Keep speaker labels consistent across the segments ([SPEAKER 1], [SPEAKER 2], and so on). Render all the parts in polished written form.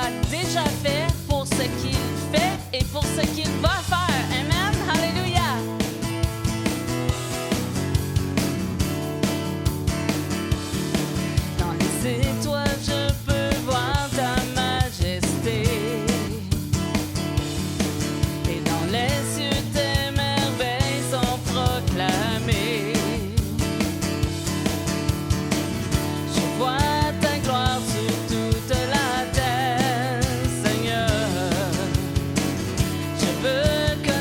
[SPEAKER 1] a déjà fait, pour ce qu'il fait et pour ce qu'il va faire. Amen. Alléluia. Dans les étoiles, je peux voir ta majesté. Et dans les cieux, tes merveilles sont proclamées. Je vois ta gloire sur toute la terre, Seigneur. Je veux que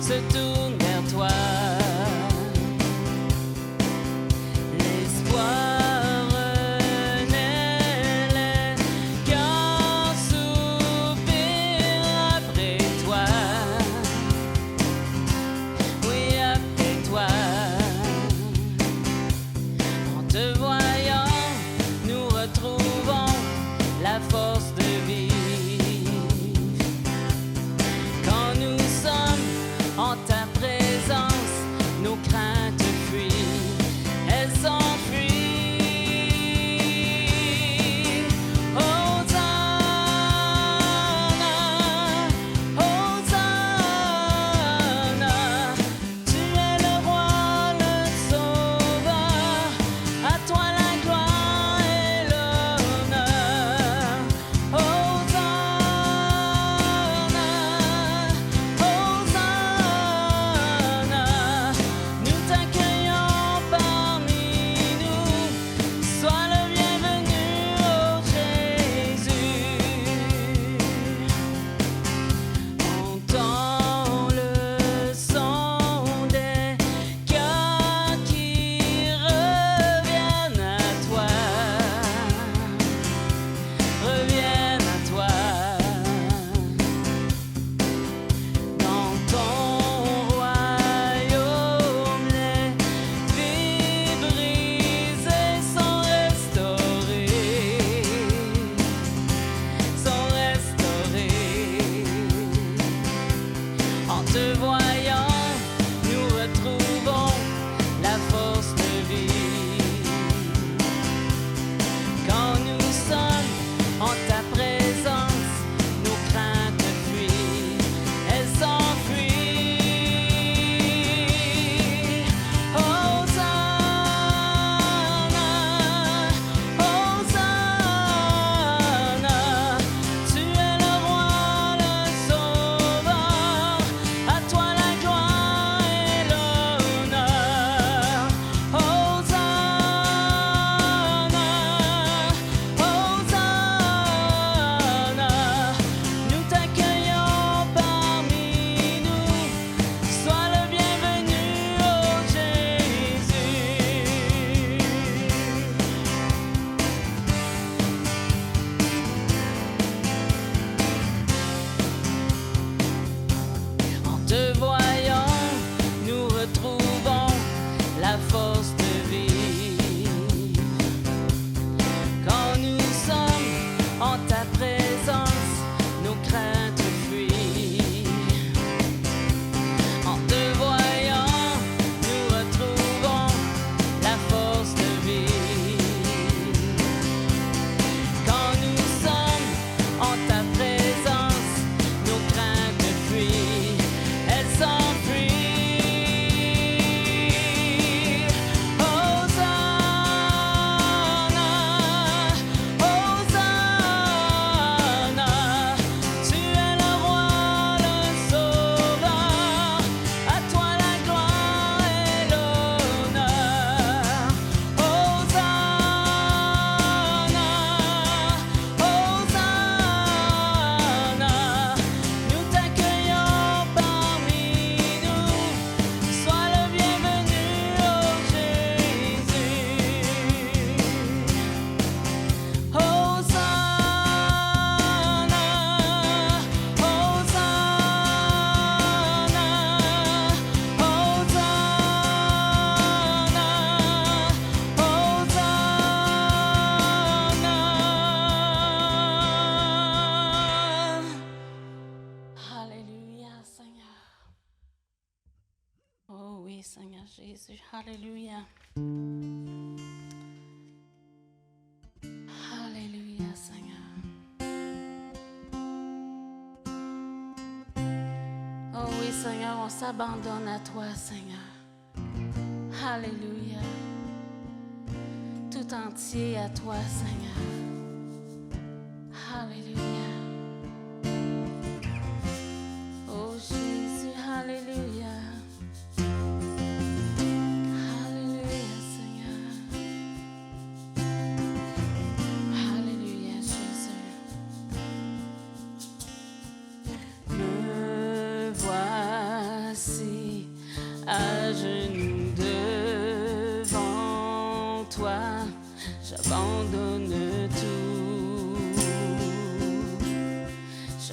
[SPEAKER 1] se tourne vers toi. L'espoir renaît, les cœurs soupirent après toi. Oui, après toi. En te voyant, nous retrouvons la force de vivre. Quand nous sommes en ta présence, nos craintes fuient, elles s'enfuient. Hosanna, Hosanna, tu es le roi, le sauveur, à toi la gloire et l'honneur. Hosanna, Hosanna, nous t'accueillons parmi nous, sois le bienvenu, ô Jésus. Entends le son des cœurs qui reviennent à toi, reviennent à toi. Dans ton royaume, les vies brisées sont restaurées, sont restaurées. En te voyant, nous retrouvons la force de vivre. Quand nous sommes en ta présence, nos craintes fuient, elles s'enfuient. Hosanna, Hosanna, tu es le roi, le sauveur, à toi la gloire et l'honneur. Hosanna, Hosanna, nous t'accueillons parmi nous, sois le bienvenu, ô Jésus. En te voyant, nous retrouvons la force de vivre. Quand nous sommes en ta présence, nos craintes fuient. En te voyant, nous retrouvons la force de vivre. Quand nous sommes en ta présence, nos craintes fuient, elles s'enfuient. Hosanna, Hosanna, tu es le roi, le sauveur, à toi la gloire et l'honneur. Hosanna, Hosanna, nous t'accueillons parmi nous, sois le bienvenu, ô Jésus. Hosanna, Hosanna, Alléluia, Seigneur. Oh oui, Seigneur Jésus. Alléluia. Alléluia, Seigneur. Oh oui, Seigneur, on s'abandonne à toi, Seigneur. Alléluia. Tout entier à toi, Seigneur. Alléluia. Oh Jésus, Alléluia. Alléluia, Seigneur. Alléluia, Jésus. Me voici.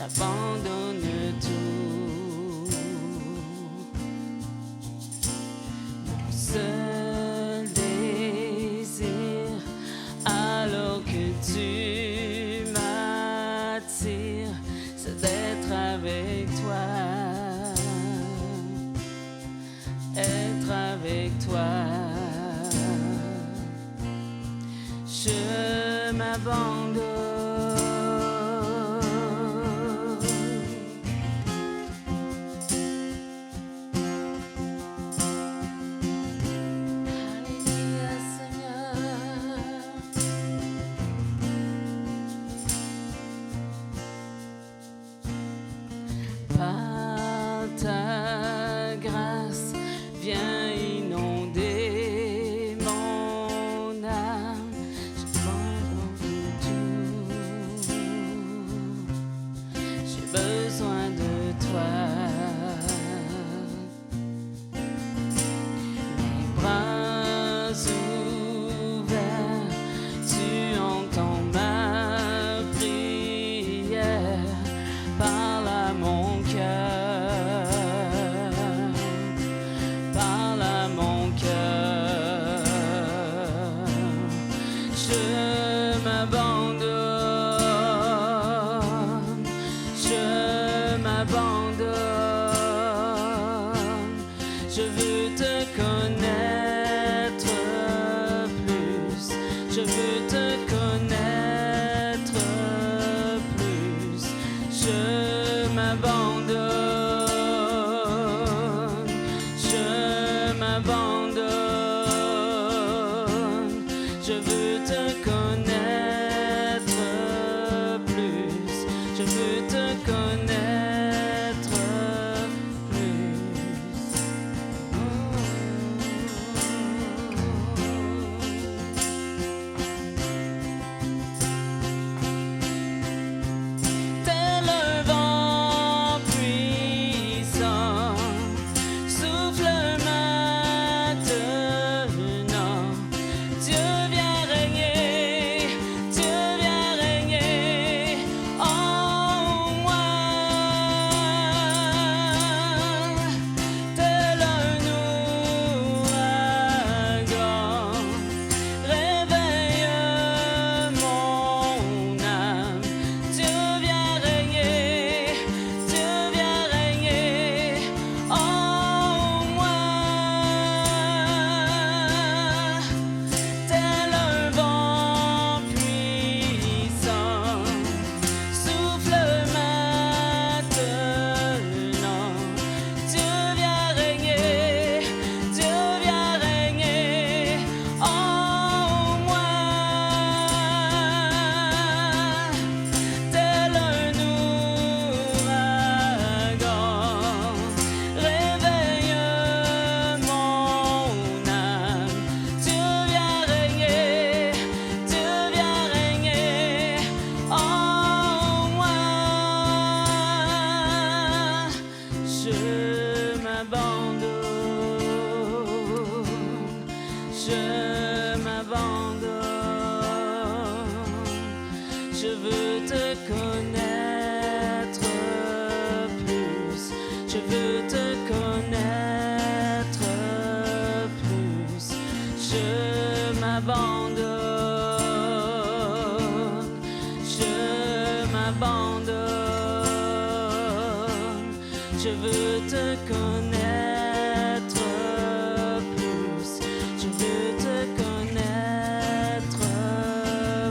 [SPEAKER 1] j'abandonne tout. Mon seul désir, alors que tu m'attires, c'est d'être avec toi, être avec toi. Je m'abandonne. Alléluia, Seigneur. Par ta grâce, viens inonder mon âme. J'abandonne tout. J'ai besoin de toi. Mes bras ouverts, tu entends ma prière. Parle à mon cœur, parle à mon cœur. Je m'abandonne, je m'abandonne. Je veux te connaître plus, je veux te connaître plus. Je m'abandonne, je m'abandonne. Je veux te connaître plus, je veux te connaître plus. Tel un vent puissant, souffle maintenant. Dieu vient régner, Dieu vient régner en moi. Tel un ouragan, réveille mon âme. Dieu vient régner, Dieu vient régner en moi. Tel un vent puissant, souffle maintenant. Dieu vient régner, Dieu vient régner en moi. Tel un ouragan, réveille mon âme. Dieu vient régner, Dieu vient régner en moi. Je m'abandonne, je m'abandonne. Je veux te connaître plus, je veux te connaître plus. Je m'abandonne, je m'abandonne. Je veux te connaître plus, je veux te connaître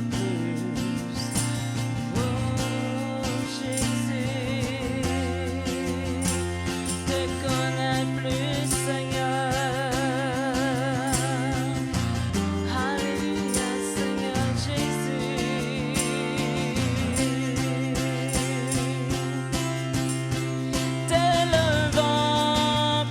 [SPEAKER 1] plus. Oh Jésus, te connaître plus, Seigneur. Alléluia, Seigneur Jésus. Tel un vent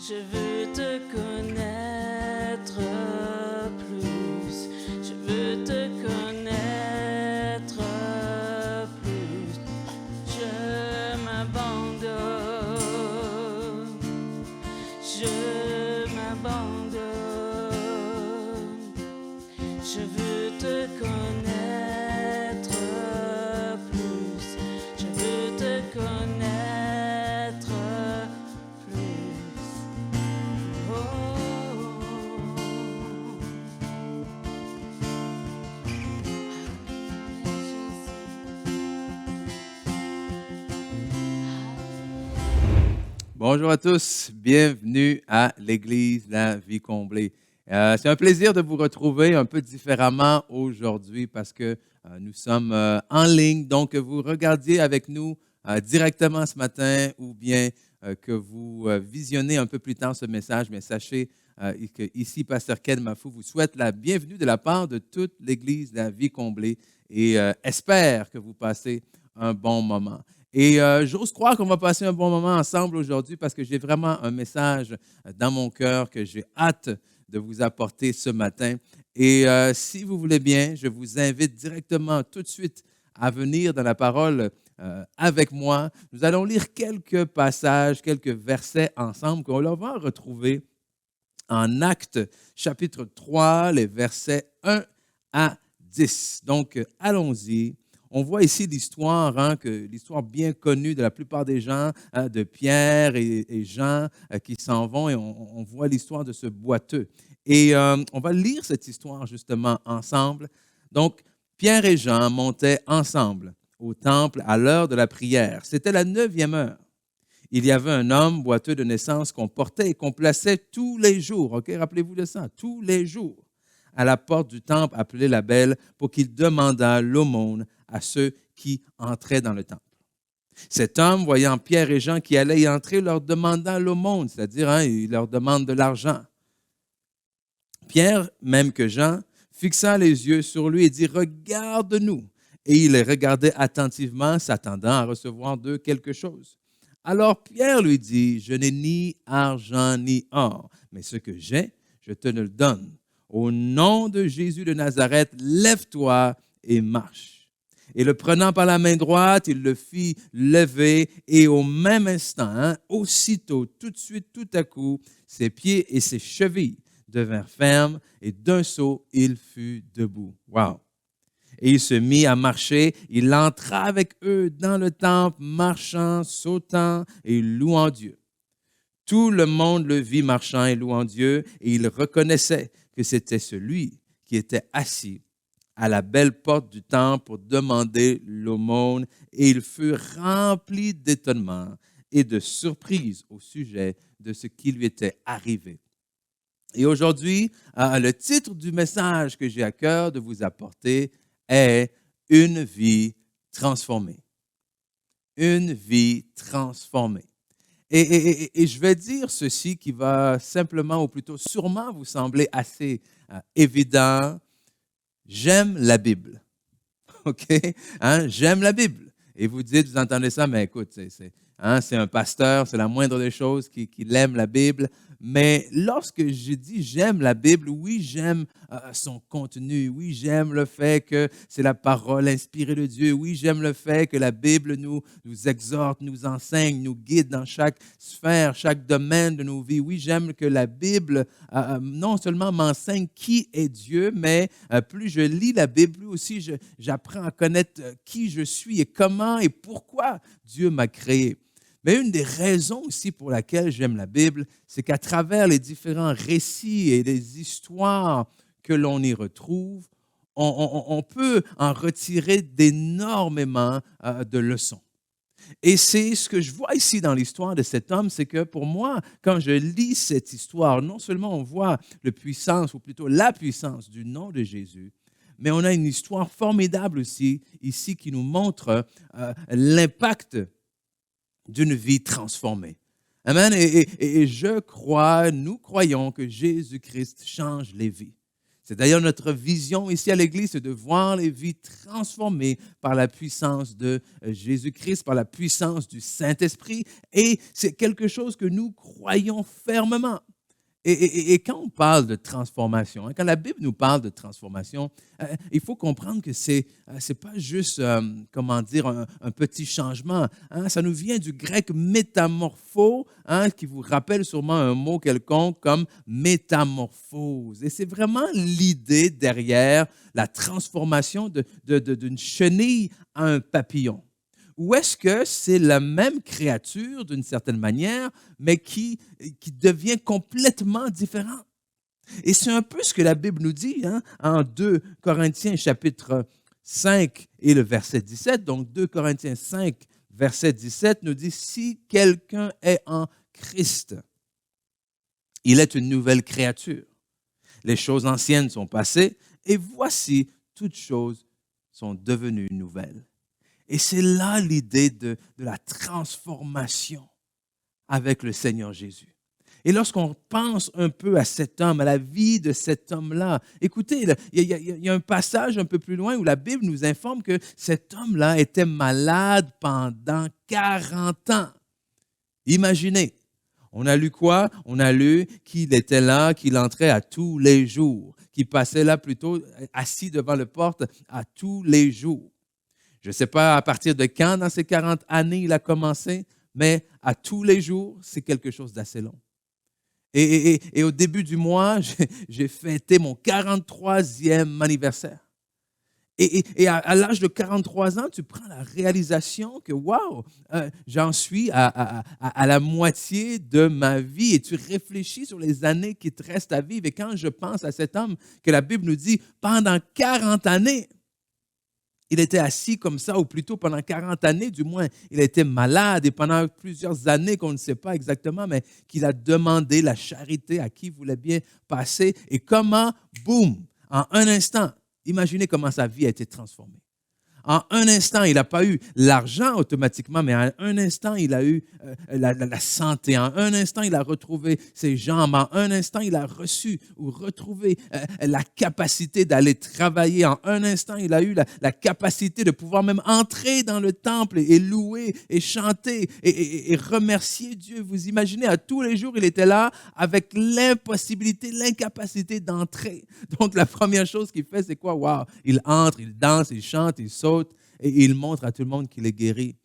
[SPEAKER 1] Je veux te connaître plus. Je veux te connaître plus. Je m'abandonne. Je m'abandonne. Je veux te connaître plus. Je veux te connaître plus. Oh.
[SPEAKER 2] Bonjour à tous, bienvenue à l'Église La Vie Comblée. C'est un plaisir de vous retrouver un peu différemment aujourd'hui parce que nous sommes en ligne, donc que vous regardiez avec nous directement ce matin ou bien que vous visionnez un peu plus tard ce message, mais sachez que ici, Pasteur Ken Mafou vous souhaite la bienvenue de la part de toute l'Église La Vie Comblée et espère que vous passez un bon moment. Et j'ose croire qu'on va passer un bon moment ensemble aujourd'hui parce que j'ai vraiment un message dans mon cœur que j'ai hâte de vous apporter ce matin. Et si vous voulez bien, je vous invite directement tout de suite à venir dans la parole avec moi. Nous allons lire quelques passages, quelques versets ensemble qu'on va retrouver en Actes chapitre 3, les versets 1 à 10. Donc, allons-y. On voit ici l'histoire, l'histoire bien connue de la plupart des gens, de Pierre et Jean qui s'en vont et on voit l'histoire de ce boiteux. Et on va lire cette histoire justement ensemble. Donc, Pierre et Jean montaient ensemble au temple à l'heure de la prière. C'était la 9e heure. Il y avait un homme boiteux de naissance qu'on portait et qu'on plaçait tous les jours. OK, rappelez-vous de ça, tous les jours, à la porte du temple appelé la Belle pour qu'il demandât l'aumône à ceux qui entraient dans le temple. Cet homme, voyant Pierre et Jean qui allaient y entrer, leur demanda l'aumône, c'est-à-dire il leur demande de l'argent. Pierre, même que Jean, fixa les yeux sur lui et dit « Regarde-nous ». Et il les regardait attentivement, s'attendant à recevoir d'eux quelque chose. Alors Pierre lui dit « Je n'ai ni argent ni or, mais ce que j'ai, je te le donne. Au nom de Jésus de Nazareth, lève-toi et marche. » Et le prenant par la main droite, il le fit lever et au même instant, aussitôt, tout de suite, tout à coup, ses pieds et ses chevilles devinrent fermes et d'un saut, il fut debout. Wow! Et il se mit à marcher, il entra avec eux dans le temple, marchant, sautant et louant Dieu. Tout le monde le vit marchant et louant Dieu, et il reconnaissait que c'était celui qui était assis à la belle porte du temple pour demander l'aumône, et il fut rempli d'étonnement et de surprise au sujet de ce qui lui était arrivé. Et aujourd'hui, le titre du message que j'ai à cœur de vous apporter est « Une vie transformée ». Une vie transformée. Et je vais dire ceci qui va simplement, ou plutôt sûrement vous sembler assez évident. J'aime la Bible. OK? J'aime la Bible. Et vous dites, vous entendez ça, mais écoute, c'est un pasteur, c'est la moindre des choses qu'il aime la Bible. Mais lorsque je dis j'aime la Bible, oui, j'aime son contenu. Oui, j'aime le fait que c'est la parole inspirée de Dieu. Oui, j'aime le fait que la Bible nous exhorte, nous enseigne, nous guide dans chaque sphère, chaque domaine de nos vies. Oui, j'aime que la Bible non seulement m'enseigne qui est Dieu, mais plus je lis la Bible, plus aussi j'apprends à connaître qui je suis et comment et pourquoi Dieu m'a créé. Mais une des raisons aussi pour laquelle j'aime la Bible, c'est qu'à travers les différents récits et les histoires que l'on y retrouve, on peut en retirer d'énormément de leçons. Et c'est ce que je vois ici dans l'histoire de cet homme, c'est que pour moi, quand je lis cette histoire, non seulement on voit la puissance, ou plutôt la puissance du nom de Jésus, mais on a une histoire formidable aussi ici qui nous montre l'impact d'une vie transformée. Amen. Et je crois, nous croyons que Jésus-Christ change les vies. C'est d'ailleurs notre vision ici à l'Église, c'est de voir les vies transformées par la puissance de Jésus-Christ, par la puissance du Saint-Esprit. Et c'est quelque chose que nous croyons fermement. Et quand on parle de transformation, quand la Bible nous parle de transformation, il faut comprendre que c'est pas juste, comment dire, un petit changement. Ça nous vient du grec métamorpho, qui vous rappelle sûrement un mot quelconque comme métamorphose. Et c'est vraiment l'idée derrière la transformation d'une chenille à un papillon. Ou est-ce que c'est la même créature d'une certaine manière, mais qui devient complètement différente? Et c'est un peu ce que la Bible nous dit en 2 Corinthiens chapitre 5 et le verset 17. Donc 2 Corinthiens 5, verset 17 nous dit, si quelqu'un est en Christ, il est une nouvelle créature. Les choses anciennes sont passées et voici, toutes choses sont devenues nouvelles. Et c'est là l'idée de la transformation avec le Seigneur Jésus. Et lorsqu'on pense un peu à cet homme, à la vie de cet homme-là, écoutez, il y a un passage un peu plus loin où la Bible nous informe que cet homme-là était malade pendant 40 ans. Imaginez, on a lu quoi? On a lu qu'il était là, qu'il entrait à tous les jours, qu'il passait là plutôt assis devant la porte à tous les jours. Je ne sais pas à partir de quand dans ces 40 années il a commencé, mais à tous les jours, c'est quelque chose d'assez long. Et au début du mois, j'ai fêté mon 43e anniversaire. Et à l'âge de 43 ans, tu prends la réalisation que, wow, j'en suis à la moitié de ma vie. Et tu réfléchis sur les années qui te restent à vivre. Et quand je pense à cet homme que la Bible nous dit, pendant 40 années, il était assis comme ça, ou plutôt pendant 40 années, du moins, il était malade et pendant plusieurs années qu'on ne sait pas exactement, mais qu'il a demandé la charité à qui voulait bien passer. Et comment, boum, en un instant, imaginez comment sa vie a été transformée. En un instant, il n'a pas eu l'argent automatiquement, mais en un instant, il a eu la santé. En un instant, il a retrouvé ses jambes. En un instant, il a reçu ou retrouvé la capacité d'aller travailler. En un instant, il a eu la capacité de pouvoir même entrer dans le temple et louer et chanter et remercier Dieu. Vous imaginez, à tous les jours, il était là avec l'impossibilité, l'incapacité d'entrer. Donc, la première chose qu'il fait, c'est quoi? Wow! Il entre, il danse, il chante, il saute. Et il montre à tout le monde qu'il est guéri.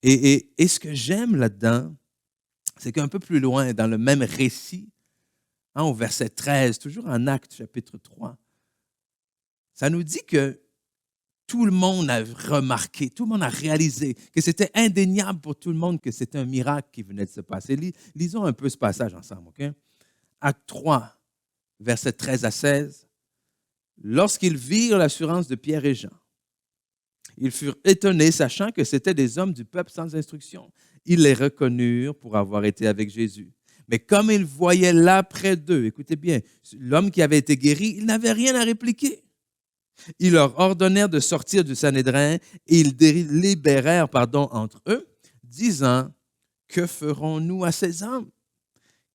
[SPEAKER 2] Et ce que j'aime là-dedans, c'est qu'un peu plus loin, dans le même récit, au verset 13, toujours en Actes chapitre 3, ça nous dit que tout le monde a remarqué, tout le monde a réalisé que c'était indéniable pour tout le monde que c'était un miracle qui venait de se passer. Lisons un peu ce passage ensemble, OK? Actes 3, versets 13 à 16. Lorsqu'ils virent l'assurance de Pierre et Jean, ils furent étonnés, sachant que c'étaient des hommes du peuple sans instruction. Ils les reconnurent pour avoir été avec Jésus. Mais comme ils voyaient là près d'eux, écoutez bien, l'homme qui avait été guéri, il n'avait rien à répliquer. Ils leur ordonnèrent de sortir du Sanhédrin et ils délibérèrent entre eux, disant, « Que ferons-nous à ces hommes? »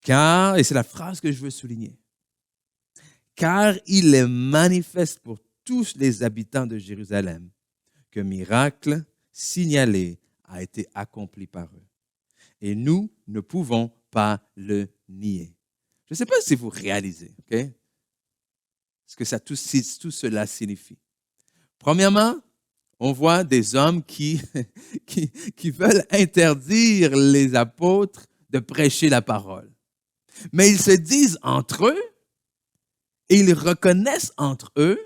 [SPEAKER 2] Car, et c'est la phrase que je veux souligner, « Car il est manifeste pour tous les habitants de Jérusalem que miracle signalé a été accompli par eux. Et nous ne pouvons pas le nier. » Je ne sais pas si vous réalisez, OK? Ce que tout cela signifie. Premièrement, on voit des hommes qui veulent interdire les apôtres de prêcher la parole. Mais ils se disent entre eux et ils reconnaissent entre eux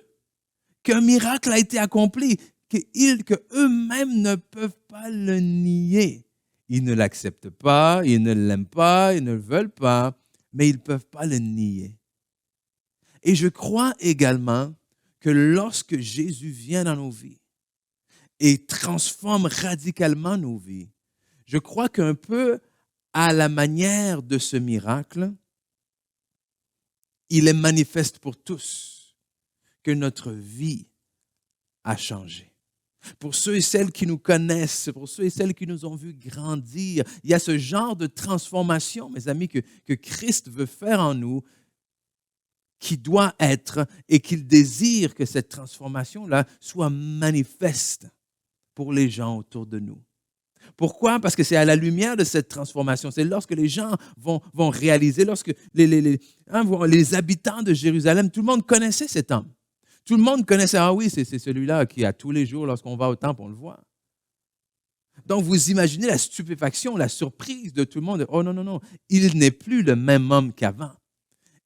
[SPEAKER 2] qu'un miracle a été accompli, qu'eux-mêmes ne peuvent pas le nier. Ils ne l'acceptent pas, ils ne l'aiment pas, ils ne le veulent pas, mais ils ne peuvent pas le nier. Et je crois également que lorsque Jésus vient dans nos vies et transforme radicalement nos vies, je crois qu'un peu à la manière de ce miracle, il est manifeste pour tous que notre vie a changé. Pour ceux et celles qui nous connaissent, pour ceux et celles qui nous ont vus grandir, il y a ce genre de transformation, mes amis, que Christ veut faire en nous, qui doit être et qu'il désire que cette transformation-là soit manifeste pour les gens autour de nous. Pourquoi? Parce que c'est à la lumière de cette transformation, c'est lorsque les gens vont réaliser, lorsque les habitants de Jérusalem, tout le monde connaissait cet homme. Tout le monde connaissait, ah oui, c'est celui-là qui, à tous les jours, lorsqu'on va au temple, on le voit. Donc, vous imaginez la stupéfaction, la surprise de tout le monde. Oh non, non, non, il n'est plus le même homme qu'avant.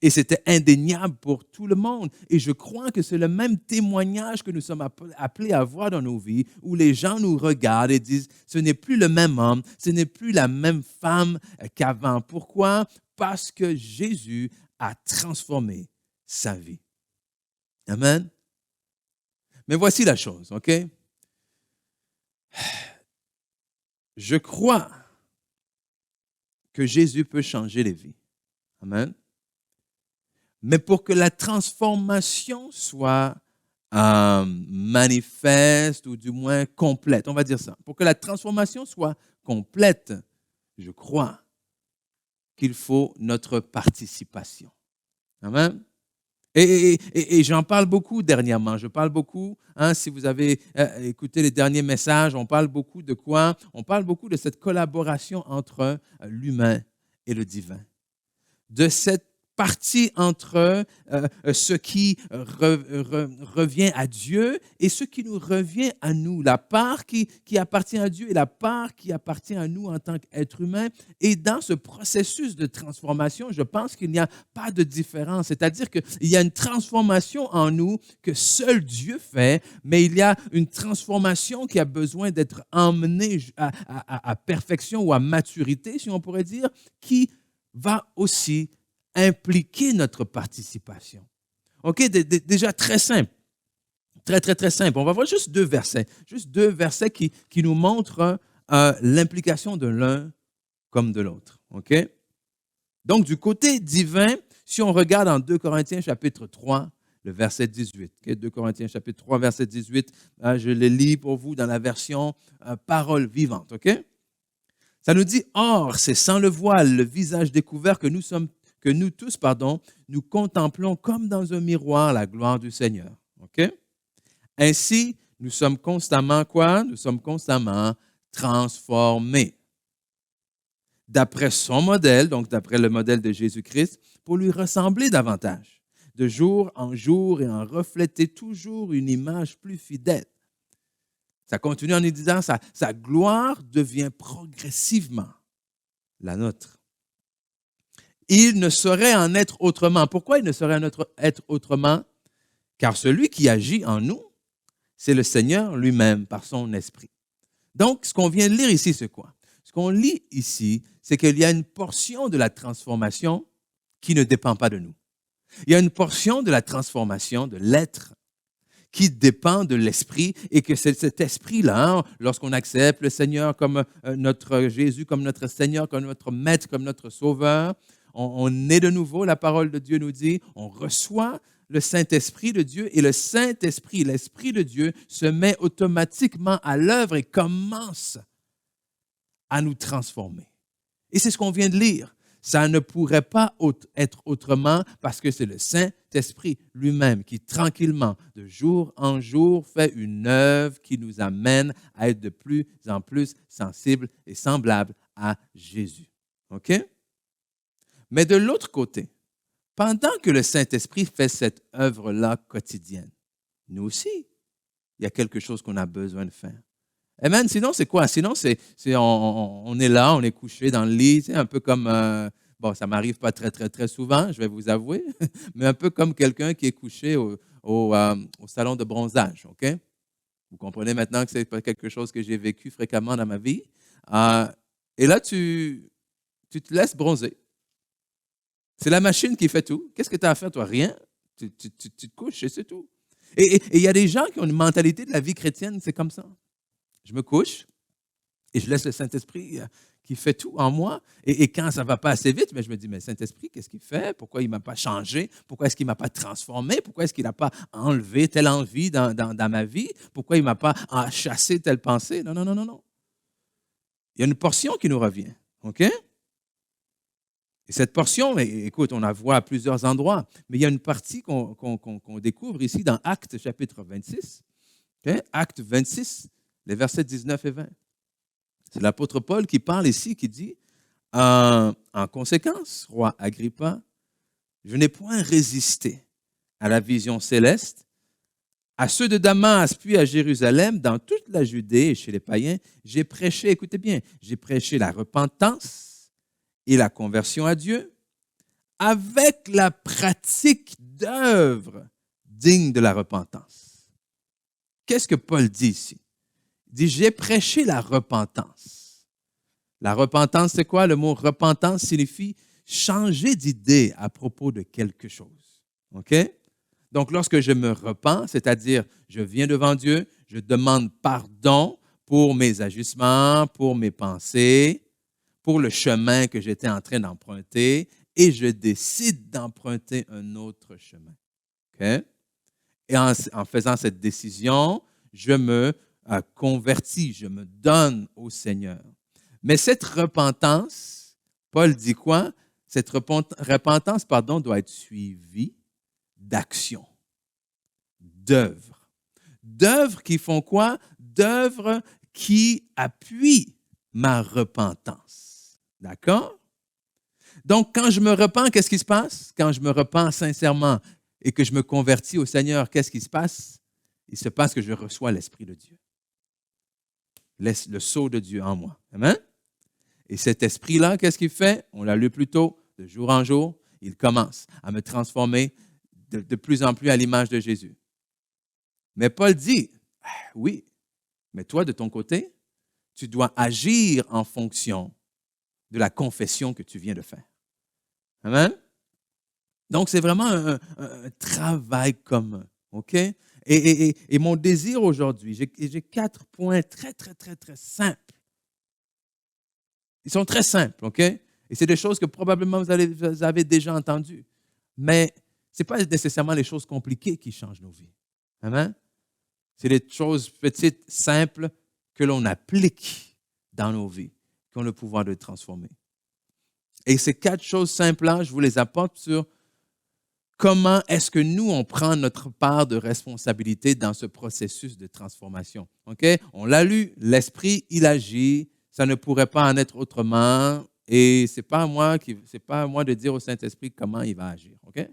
[SPEAKER 2] Et c'était indéniable pour tout le monde. Et je crois que c'est le même témoignage que nous sommes appelés à voir dans nos vies, où les gens nous regardent et disent, ce n'est plus le même homme, ce n'est plus la même femme qu'avant. Pourquoi? Parce que Jésus a transformé sa vie. Amen. Mais voici la chose, OK? Je crois que Jésus peut changer les vies. Amen. Mais pour que la transformation soit manifeste ou du moins complète, on va dire ça. Pour que la transformation soit complète, je crois qu'il faut notre participation. Amen. Et j'en parle beaucoup dernièrement. Je parle beaucoup, si vous avez écouté les derniers messages, on parle beaucoup de quoi? On parle beaucoup de cette collaboration entre l'humain et le divin. De cette partie entre ce qui revient à Dieu et ce qui nous revient à nous. La part qui appartient à Dieu et la part qui appartient à nous en tant qu'être humain. Et dans ce processus de transformation, je pense qu'il n'y a pas de différence. C'est-à-dire qu'il y a une transformation en nous que seul Dieu fait, mais il y a une transformation qui a besoin d'être emmenée à perfection ou à maturité, si on pourrait dire, qui va aussi impliquer notre participation. OK? Déjà très simple. Très, très, très simple. On va voir juste deux versets. Juste deux versets qui nous montrent l'implication de l'un comme de l'autre. OK? Donc, du côté divin, si on regarde en 2 Corinthiens chapitre 3, le verset 18. Okay? 2 Corinthiens chapitre 3, verset 18. Je le lis pour vous dans la version parole vivante. OK? Ça nous dit, or, c'est sans le voile, le visage découvert que nous tous, nous contemplons comme dans un miroir la gloire du Seigneur. OK? Ainsi, nous sommes constamment quoi? Nous sommes constamment transformés. D'après son modèle, donc d'après le modèle de Jésus-Christ, pour lui ressembler davantage, de jour en jour et en refléter toujours une image plus fidèle. Ça continue en nous disant, sa gloire devient progressivement la nôtre. Il ne saurait en être autrement. Pourquoi il ne saurait en être autrement? Car celui qui agit en nous, c'est le Seigneur lui-même par son esprit. Donc, ce qu'on vient de lire ici, c'est quoi? Ce qu'on lit ici, c'est qu'il y a une portion de la transformation qui ne dépend pas de nous. Il y a une portion de la transformation de l'être qui dépend de l'esprit et que c'est cet esprit-là, lorsqu'on accepte le Seigneur comme notre Jésus, comme notre Seigneur, comme notre Maître, comme notre Sauveur, on est de nouveau, la parole de Dieu nous dit, on reçoit le Saint-Esprit de Dieu et le Saint-Esprit, l'Esprit de Dieu, se met automatiquement à l'œuvre et commence à nous transformer. Et c'est ce qu'on vient de lire. Ça ne pourrait pas être autrement parce que c'est le Saint-Esprit lui-même qui, tranquillement, de jour en jour, fait une œuvre qui nous amène à être de plus en plus sensibles et semblables à Jésus. OK? Mais de l'autre côté, pendant que le Saint-Esprit fait cette œuvre-là quotidienne, nous aussi, il y a quelque chose qu'on a besoin de faire. Amen. Sinon, c'est quoi? Sinon, on est là, on est couché dans le lit, c'est un peu comme, ça m'arrive pas très, très, très souvent, je vais vous avouer, mais un peu comme quelqu'un qui est couché au salon de bronzage, OK? Vous comprenez maintenant que c'est pas quelque chose que j'ai vécu fréquemment dans ma vie. Et là, tu te laisses bronzer. C'est la machine qui fait tout. Qu'est-ce que tu as à faire, toi? Rien. Tu te couches et c'est tout. Et il y a des gens qui ont une mentalité de la vie chrétienne, c'est comme ça. Je me couche et je laisse le Saint-Esprit qui fait tout en moi. Et quand ça ne va pas assez vite, je me dis, mais Saint-Esprit, qu'est-ce qu'il fait? Pourquoi il ne m'a pas changé? Pourquoi est-ce qu'il ne m'a pas transformé? Pourquoi est-ce qu'il n'a pas enlevé telle envie dans ma vie? Pourquoi il ne m'a pas chassé telle pensée? Non, non, non, non, non. Il y a une portion qui nous revient. OK? Et cette portion, écoute, on la voit à plusieurs endroits, mais il y a une partie qu'on découvre ici dans Actes chapitre 26. Okay? Actes 26, les versets 19 et 20. C'est l'apôtre Paul qui parle ici, qui dit, en conséquence, roi Agrippa, je n'ai point résisté à la vision céleste, à ceux de Damas, puis à Jérusalem, dans toute la Judée et chez les païens, j'ai prêché, écoutez bien, j'ai prêché la repentance et la conversion à Dieu avec la pratique d'œuvres dignes de la repentance. Qu'est-ce que Paul dit ici? Il dit, j'ai prêché la repentance. La repentance, c'est quoi? Le mot repentance signifie changer d'idée à propos de quelque chose. OK? Donc, lorsque je me repens, c'est-à-dire je viens devant Dieu, je demande pardon pour mes agissements, pour mes pensées, pour le chemin que j'étais en train d'emprunter, et je décide d'emprunter un autre chemin. OK? Et en faisant cette décision, je me convertis, je me donne au Seigneur. Mais cette repentance, Paul dit quoi? Cette repentance, doit être suivie d'actions, d'œuvres. D'œuvres qui font quoi? D'œuvres qui appuient ma repentance. D'accord? Donc, quand je me repens, qu'est-ce qui se passe? Quand je me repens sincèrement et que je me convertis au Seigneur, qu'est-ce qui se passe? Il se passe que je reçois l'Esprit de Dieu. Le sceau de Dieu en moi. Amen? Et cet esprit-là, qu'est-ce qu'il fait? On l'a lu plus tôt, de jour en jour, il commence à me transformer de plus en plus à l'image de Jésus. Mais Paul dit, oui, mais toi, de ton côté, tu dois agir en fonction de la confession que tu viens de faire. Amen? Donc, c'est vraiment un travail commun. OK? Et mon désir aujourd'hui, j'ai 4 points très, très, très, très simples. Ils sont très simples, OK? Et c'est des choses que probablement vous avez déjà entendues. Mais ce n'est pas nécessairement les choses compliquées qui changent nos vies. Amen? C'est des choses petites, simples, que l'on applique dans nos vies, qui ont le pouvoir de les transformer. Et ces 4 choses simples-là, je vous les apporte sur comment est-ce que nous, on prend notre part de responsabilité dans ce processus de transformation. OK? On l'a lu, l'Esprit, il agit, ça ne pourrait pas en être autrement, et ce n'est pas à moi de dire au Saint-Esprit comment il va agir. OK?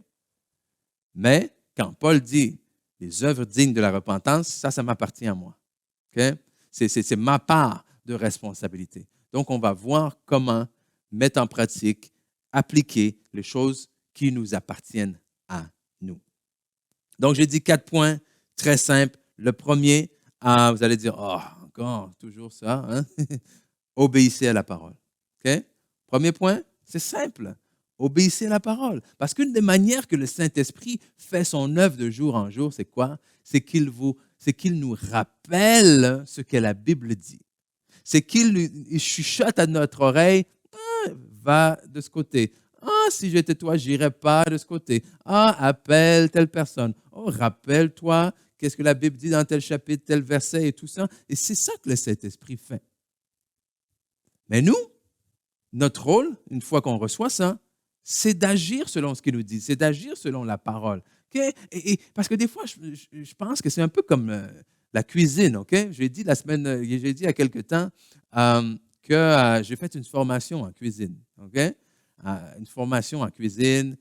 [SPEAKER 2] Mais quand Paul dit les œuvres dignes de la repentance, ça m'appartient à moi. OK? C'est ma part de responsabilité. Donc, on va voir comment mettre en pratique, appliquer les choses qui nous appartiennent à nous. Donc, j'ai dit 4 points très simples. Le premier, vous allez dire, oh, encore, toujours ça, hein? Obéissez à la parole. OK? Premier point, c'est simple. Obéissez à la parole. Parce qu'une des manières que le Saint-Esprit fait son œuvre de jour en jour, c'est quoi? C'est qu'il nous rappelle ce que la Bible dit. C'est qu'il chuchote à notre oreille, va de ce côté. Si j'étais toi, j'irais pas de ce côté. Appelle telle personne. Rappelle-toi, qu'est-ce que la Bible dit dans tel chapitre, tel verset et tout ça. Et c'est ça que le Saint-Esprit fait. Mais nous, notre rôle, une fois qu'on reçoit ça, c'est d'agir selon ce qu'il nous dit, c'est d'agir selon la parole. Okay? Parce que des fois, je pense que c'est un peu comme la cuisine. Okay? J'ai dit il y a quelque temps que j'ai fait une formation en cuisine. Okay? Une formation en cuisine.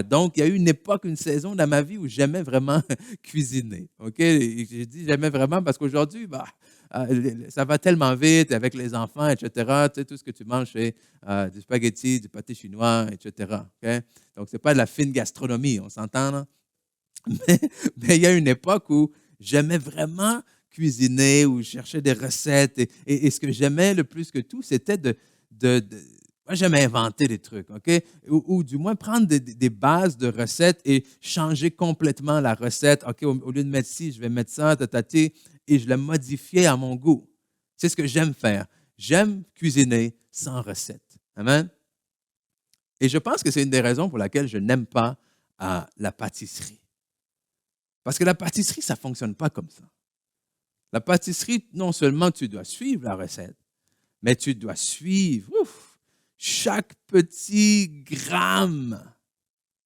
[SPEAKER 2] Donc, il y a eu une époque, une saison dans ma vie où j'aimais vraiment cuisiner. Okay? J'ai dit j'aimais vraiment parce qu'aujourd'hui, ça va tellement vite avec les enfants, etc. Tu sais, tout ce que tu manges, c'est du spaghetti, du pâté chinois, etc. Okay? Donc, ce n'est pas de la fine gastronomie, on s'entend, là? Mais il y a une époque où j'aimais vraiment cuisiner, où je cherchais des recettes. Et ce que j'aimais le plus que tout, c'était moi, j'aimais inventer des trucs, OK? Ou du moins prendre des bases de recettes et changer complètement la recette. OK, au lieu de mettre ci, je vais mettre ça, tatati, et je la modifiais à mon goût. C'est ce que j'aime faire. J'aime cuisiner sans recette. Amen? Et je pense que c'est une des raisons pour laquelle je n'aime pas la pâtisserie. Parce que la pâtisserie, ça ne fonctionne pas comme ça. La pâtisserie, non seulement tu dois suivre la recette, mais tu dois suivre chaque petit gramme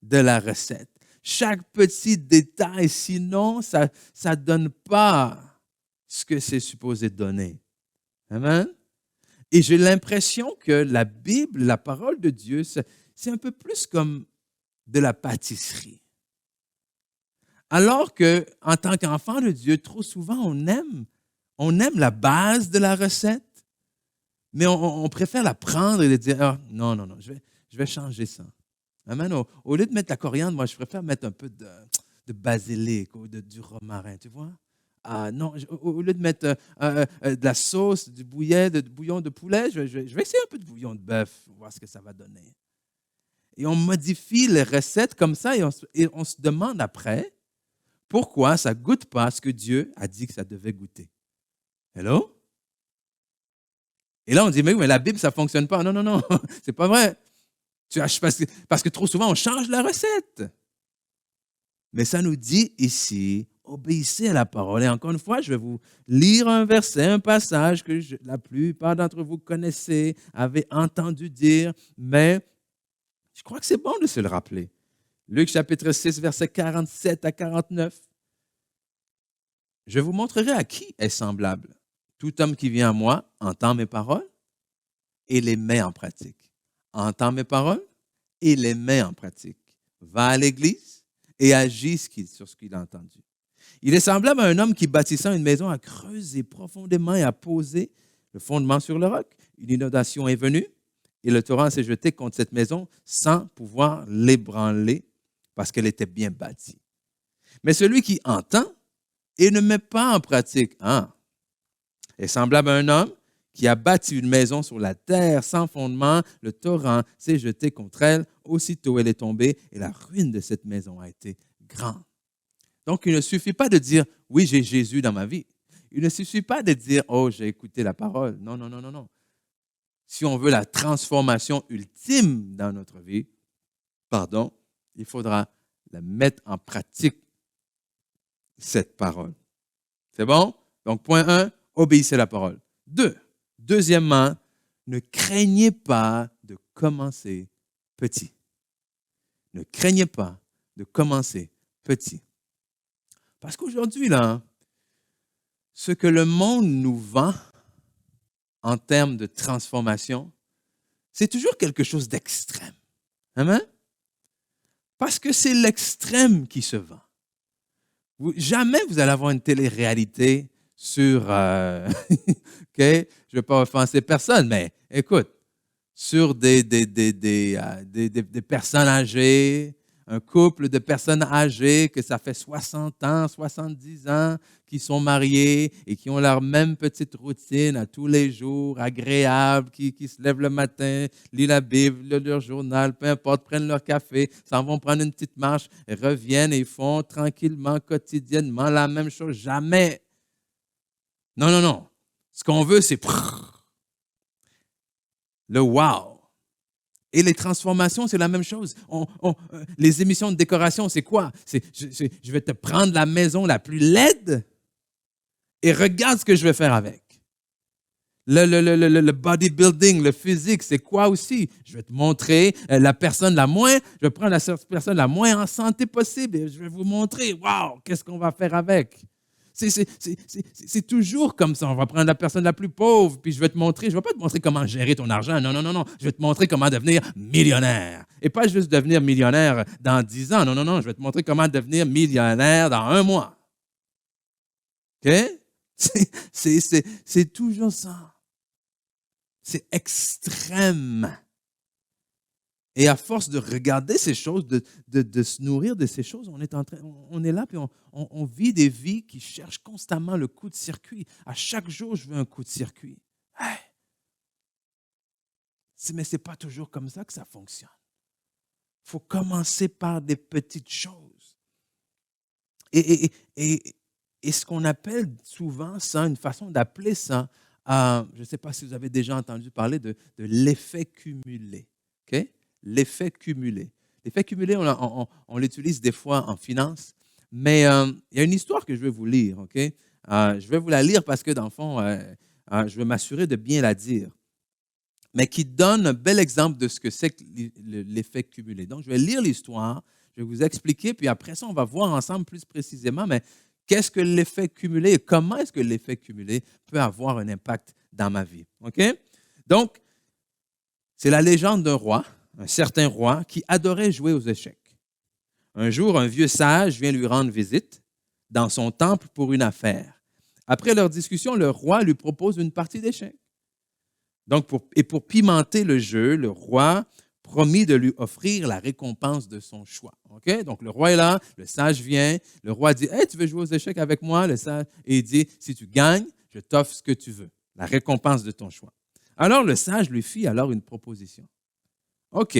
[SPEAKER 2] de la recette, chaque petit détail. Sinon, ça ne donne pas ce que c'est supposé donner. Amen. Et j'ai l'impression que la Bible, la parole de Dieu, c'est un peu plus comme de la pâtisserie. Alors que, en tant qu'enfant de Dieu, trop souvent, on aime la base de la recette, mais on préfère la prendre et de dire, ah, non, non, non, je vais changer ça. Amen. Au lieu de mettre la coriandre, moi, je préfère mettre un peu de basilic ou du romarin, tu vois? Ah non, au lieu de mettre de la sauce, du bouillon de poulet, je vais essayer un peu de bouillon de bœuf, voir ce que ça va donner. Et on modifie les recettes comme ça et on se demande après pourquoi ça ne goûte pas ce que Dieu a dit que ça devait goûter. Hello? Et là, on dit, mais oui, mais la Bible, ça ne fonctionne pas. Non, non, non, c'est pas vrai. Parce que trop souvent, on change la recette. Mais ça nous dit ici, obéissez à la parole. Et encore une fois, je vais vous lire un verset, un passage que la plupart d'entre vous connaissez, avez entendu dire, mais je crois que c'est bon de se le rappeler. Luc chapitre 6, versets 47 à 49. Je vous montrerai à qui est semblable. Tout homme qui vient à moi entend mes paroles et les met en pratique. Entend mes paroles et les met en pratique. Va à l'église et agit sur ce qu'il a entendu. Il est semblable à un homme qui, bâtissant une maison, a creusé profondément et a posé le fondement sur le roc. Une inondation est venue et le torrent s'est jeté contre cette maison sans pouvoir l'ébranler parce qu'elle était bien bâtie. Mais celui qui entend et ne met pas en pratique est semblable à un homme qui a bâti une maison sur la terre sans fondement. Le torrent s'est jeté contre elle. Aussitôt, elle est tombée et la ruine de cette maison a été grande. Donc, il ne suffit pas de dire, oui, j'ai Jésus dans ma vie. Il ne suffit pas de dire, oh, j'ai écouté la parole. Non, non, non, non, non. Si on veut la transformation ultime dans notre vie, il faudra la mettre en pratique, cette parole. C'est bon? Donc, point 1, obéissez à la parole. Deuxièmement, ne craignez pas de commencer petit. Ne craignez pas de commencer petit. Parce qu'aujourd'hui, là, ce que le monde nous vend en termes de transformation, c'est toujours quelque chose d'extrême. Amen? Parce que c'est l'extrême qui se vend. Jamais vous allez avoir une télé-réalité sur, OK, je ne vais pas offenser personne, mais écoute, sur des personnes âgées, un couple de personnes âgées que ça fait 60 ans, 70 ans, qui sont mariés et qui ont leur même petite routine à tous les jours, agréable, qui se lèvent le matin, lisent la Bible, lisent leur journal, peu importe, prennent leur café, s'en vont prendre une petite marche, et reviennent et font tranquillement, quotidiennement la même chose. Jamais. Non, non, non. Ce qu'on veut, c'est le wow. Et les transformations, c'est la même chose. Les émissions de décoration, c'est quoi? Je vais te prendre la maison la plus laide et regarde ce que je vais faire avec. Le bodybuilding, le physique, c'est quoi aussi? Je vais te montrer je vais prendre la personne la moins en santé possible et je vais vous montrer, wow, qu'est-ce qu'on va faire avec? C'est toujours comme ça. On va prendre la personne la plus pauvre, puis je vais te montrer, je ne vais pas te montrer comment gérer ton argent. Non, non, non, non. Je vais te montrer comment devenir millionnaire. Et pas juste devenir millionnaire dans 10 ans. Non, non, non. Je vais te montrer comment devenir millionnaire dans 1 mois. OK? C'est toujours ça. C'est extrême. Et à force de regarder ces choses, de se nourrir de ces choses, on est là, puis on vit des vies qui cherchent constamment le coup de circuit. À chaque jour, je veux un coup de circuit. Hey! Mais ce n'est pas toujours comme ça que ça fonctionne. Il faut commencer par des petites choses. Et ce qu'on appelle souvent ça, une façon d'appeler ça, je ne sais pas si vous avez déjà entendu parler de l'effet cumulé. OK? L'effet cumulé. L'effet cumulé, on l'utilise des fois en finance, mais il y a une histoire que je vais vous lire, OK? Je vais vous la lire parce que, dans le fond, je veux m'assurer de bien la dire. mais qui donne un bel exemple de ce que c'est que l'effet cumulé. Donc, je vais lire l'histoire, je vais vous expliquer, puis après ça, on va voir ensemble plus précisément, mais qu'est-ce que l'effet cumulé et comment est-ce que l'effet cumulé peut avoir un impact dans ma vie. OK? Donc, c'est la légende d'un roi, un certain roi, qui adorait jouer aux échecs. Un jour, un vieux sage vient lui rendre visite dans son temple pour une affaire. Après leur discussion, le roi lui propose une partie d'échecs. Donc, pour pimenter le jeu, le roi promit de lui offrir la récompense de son choix. OK? Donc, le roi est là, le sage vient, le roi dit, « Hey, tu veux jouer aux échecs avec moi? » Le sage, et il dit, « Si tu gagnes, je t'offre ce que tu veux, la récompense de ton choix. » Alors, le sage lui fit alors une proposition. « OK,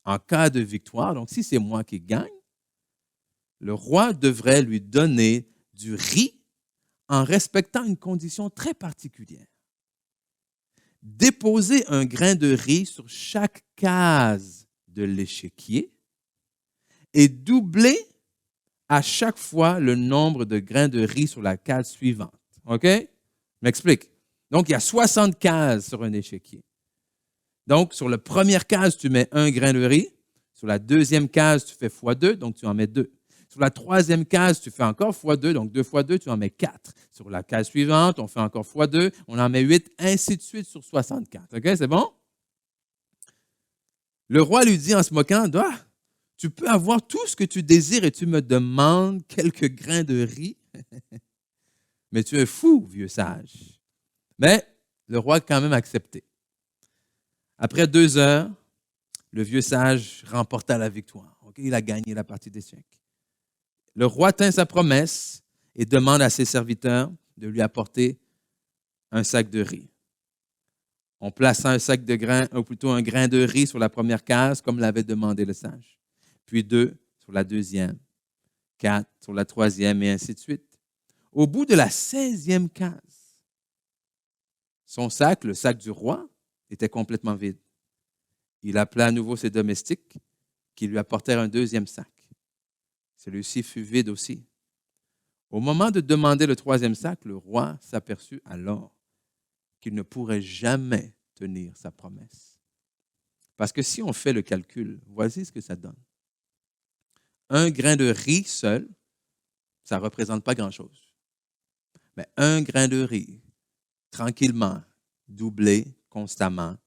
[SPEAKER 2] en cas de victoire, donc si c'est moi qui gagne, le roi devrait lui donner du riz en respectant une condition très particulière. Déposer un grain de riz sur chaque case de l'échiquier et doubler à chaque fois le nombre de grains de riz sur la case suivante. OK? Je m'explique. Donc, il y a 60 cases sur un échiquier. Donc, sur la première case, tu mets un grain de riz. Sur la deuxième case, tu fais x2, donc tu en mets 2. Sur la troisième case, tu fais encore x2, donc 2 fois 2, tu en mets 4. Sur la case suivante, on fait encore x2, on en met 8, ainsi de suite sur 64. OK, c'est bon? Le roi lui dit en se moquant, « Ah, tu peux avoir tout ce que tu désires et tu me demandes quelques grains de riz? Mais tu es fou, vieux sage. » Mais le roi a quand même accepté. Après 2 heures, le vieux sage remporta la victoire. Okay? Il a gagné la partie d'échecs. Le roi tint sa promesse et demande à ses serviteurs de lui apporter un sac de riz. On plaça un sac de grains, ou plutôt un grain de riz sur la première case, comme l'avait demandé le sage. Puis 2 sur la deuxième, 4 sur la troisième, et ainsi de suite. Au bout de la 16e case, son sac, le sac du roi, était complètement vide. Il appela à nouveau ses domestiques qui lui apportèrent un deuxième sac. Celui-ci fut vide aussi. Au moment de demander le 3e sac, le roi s'aperçut alors qu'il ne pourrait jamais tenir sa promesse. Parce que si on fait le calcul, voici ce que ça donne. Un grain de riz seul, ça ne représente pas grand-chose. Mais un grain de riz, tranquillement, doublé constamment,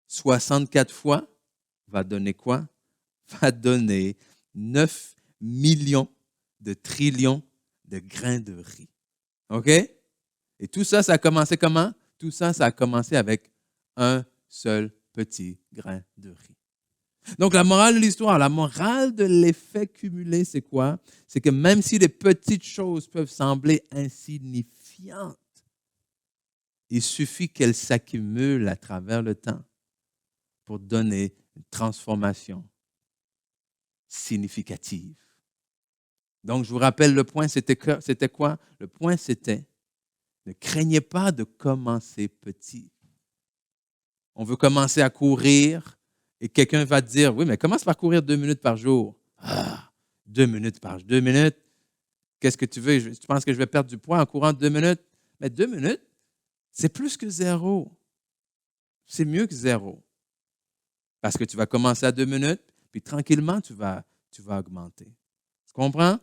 [SPEAKER 2] 64 fois, va donner quoi? Va donner 9 millions de trillions de grains de riz. OK? Et tout ça, ça a commencé comment? Tout ça, ça a commencé avec un seul petit grain de riz. Donc, la morale de l'histoire, la morale de l'effet cumulé, c'est quoi? C'est que même si les petites choses peuvent sembler insignifiantes, il suffit qu'elles s'accumulent à travers le temps pour donner une transformation significative. Donc, je vous rappelle, le point, c'était quoi? Le point, c'était, ne craignez pas de commencer petit. On veut commencer à courir et quelqu'un va te dire, oui, mais commence par courir 2 minutes par jour. Ah, 2 minutes par jour. 2 minutes, qu'est-ce que tu veux? Tu penses que je vais perdre du poids en courant 2 minutes? Mais 2 minutes, c'est plus que 0. C'est mieux que 0. Parce que tu vas commencer à 2 minutes, puis tranquillement, tu vas augmenter. Tu comprends?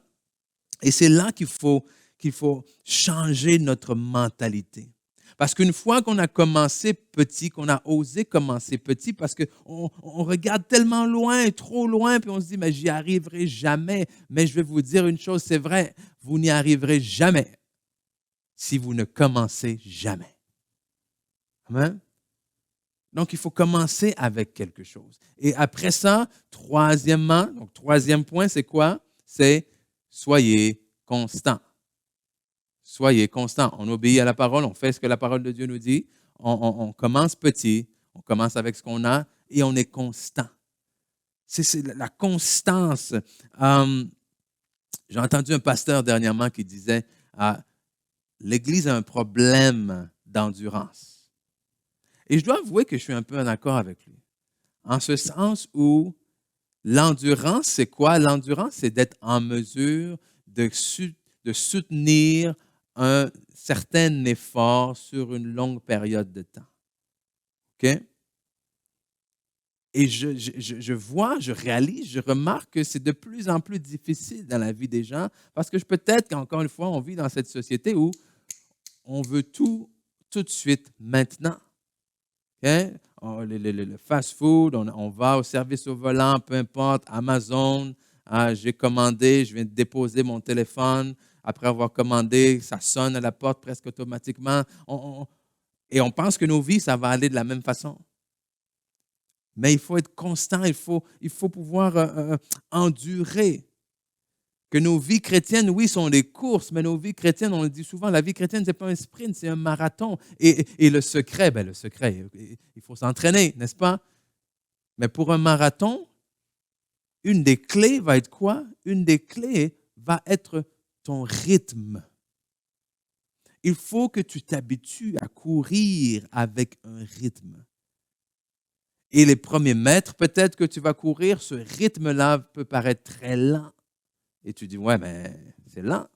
[SPEAKER 2] Et c'est là qu'il faut changer notre mentalité. Parce qu'une fois qu'on a commencé petit, qu'on a osé commencer petit, parce qu'on regarde tellement loin, trop loin, puis on se dit, mais j'y arriverai jamais. Mais je vais vous dire une chose, c'est vrai, vous n'y arriverez jamais si vous ne commencez jamais. Amen? Donc, il faut commencer avec quelque chose. Et après ça, troisièmement, donc troisième point, c'est quoi? C'est soyez constant. Soyez constant. On obéit à la parole, on fait ce que la parole de Dieu nous dit. On commence petit, on commence avec ce qu'on a et on est constant. C'est la constance. J'ai entendu un pasteur dernièrement qui disait l'Église a un problème d'endurance. Et je dois avouer que je suis un peu en accord avec lui. En ce sens où l'endurance, c'est quoi? L'endurance, c'est d'être en mesure de soutenir un certain effort sur une longue période de temps. OK? Et je vois, je réalise, je remarque que c'est de plus en plus difficile dans la vie des gens parce que peut-être qu'encore une fois, on vit dans cette société où on veut tout de suite, maintenant. OK? Le fast-food, on va au service au volant, peu importe, Amazon, j'ai commandé, je viens de déposer mon téléphone. Après avoir commandé, ça sonne à la porte presque automatiquement. Et on pense que nos vies, ça va aller de la même façon. Mais il faut être constant, il faut pouvoir endurer. Que nos vies chrétiennes, oui, sont des courses, mais nos vies chrétiennes, on le dit souvent, la vie chrétienne, ce n'est pas un sprint, c'est un marathon. Et le secret, il faut s'entraîner, n'est-ce pas? Mais pour un marathon, une des clés va être quoi? Une des clés va être ton rythme. Il faut que tu t'habitues à courir avec un rythme. Et les premiers mètres, peut-être que tu vas courir, ce rythme-là peut paraître très lent. Et tu dis, ouais, mais c'est lent.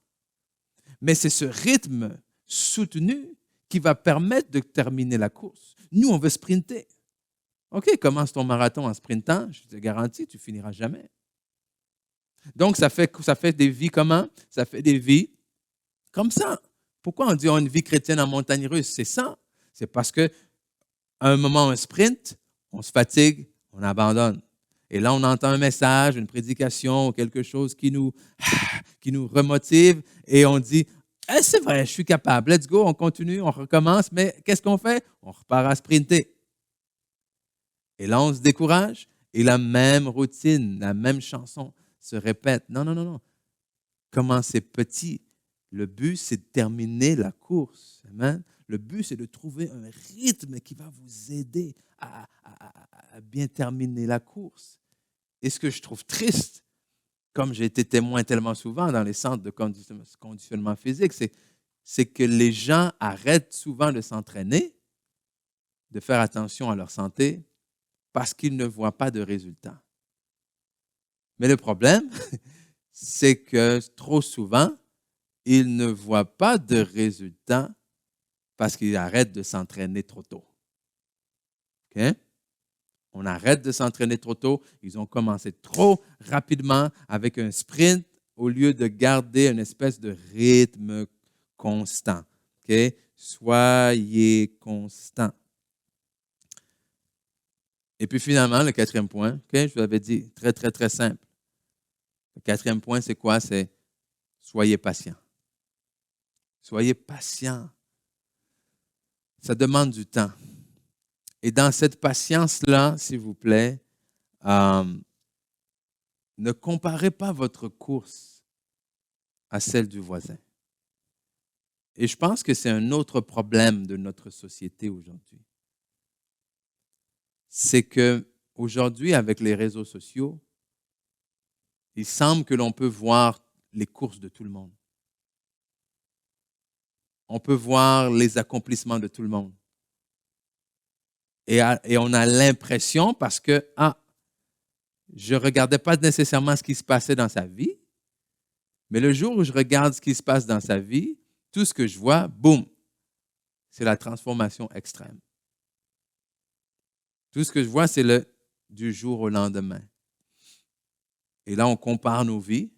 [SPEAKER 2] Mais c'est ce rythme soutenu qui va permettre de terminer la course. Nous, on veut sprinter. OK, commence ton marathon en sprintant, je te garantis, tu finiras jamais. Donc, ça fait des vies comment? Ça fait des vies comme ça. Pourquoi on dit une vie chrétienne en montagne russe? C'est ça. C'est parce qu'à un moment, un sprint, on se fatigue, on abandonne. Et là, on entend un message, une prédication, quelque chose qui nous remotive et on dit, c'est vrai, je suis capable, let's go, on continue, on recommence, mais qu'est-ce qu'on fait? On repart à sprinter. Et là, on se décourage et la même routine, la même chanson se répète. Non, non, non, non. Commencez petit. Le but, c'est de terminer la course. Amen. Le but, c'est de trouver un rythme qui va vous aider à bien terminer la course. Et ce que je trouve triste, comme j'ai été témoin tellement souvent dans les centres de conditionnement physique, c'est que les gens arrêtent souvent de s'entraîner, de faire attention à leur santé, parce qu'ils ne voient pas de résultats. Mais le problème, c'est que trop souvent, ils ne voient pas de résultats parce qu'ils arrêtent de s'entraîner trop tôt. OK? On arrête de s'entraîner trop tôt. Ils ont commencé trop rapidement avec un sprint au lieu de garder une espèce de rythme constant. OK? Soyez constant. Et puis finalement, le quatrième point, OK, je vous l'avais dit, très, très, très simple. Le quatrième point, c'est quoi? C'est soyez patient. Soyez patient. Ça demande du temps. Et dans cette patience-là, s'il vous plaît, ne comparez pas votre course à celle du voisin. Et je pense que c'est un autre problème de notre société aujourd'hui. C'est qu'aujourd'hui, avec les réseaux sociaux, il semble que l'on peut voir les courses de tout le monde. On peut voir les accomplissements de tout le monde. Et on a l'impression, parce que, je ne regardais pas nécessairement ce qui se passait dans sa vie, mais le jour où je regarde ce qui se passe dans sa vie, tout ce que je vois, boum, c'est la transformation extrême. Tout ce que je vois, c'est du jour au lendemain. Et là, on compare nos vies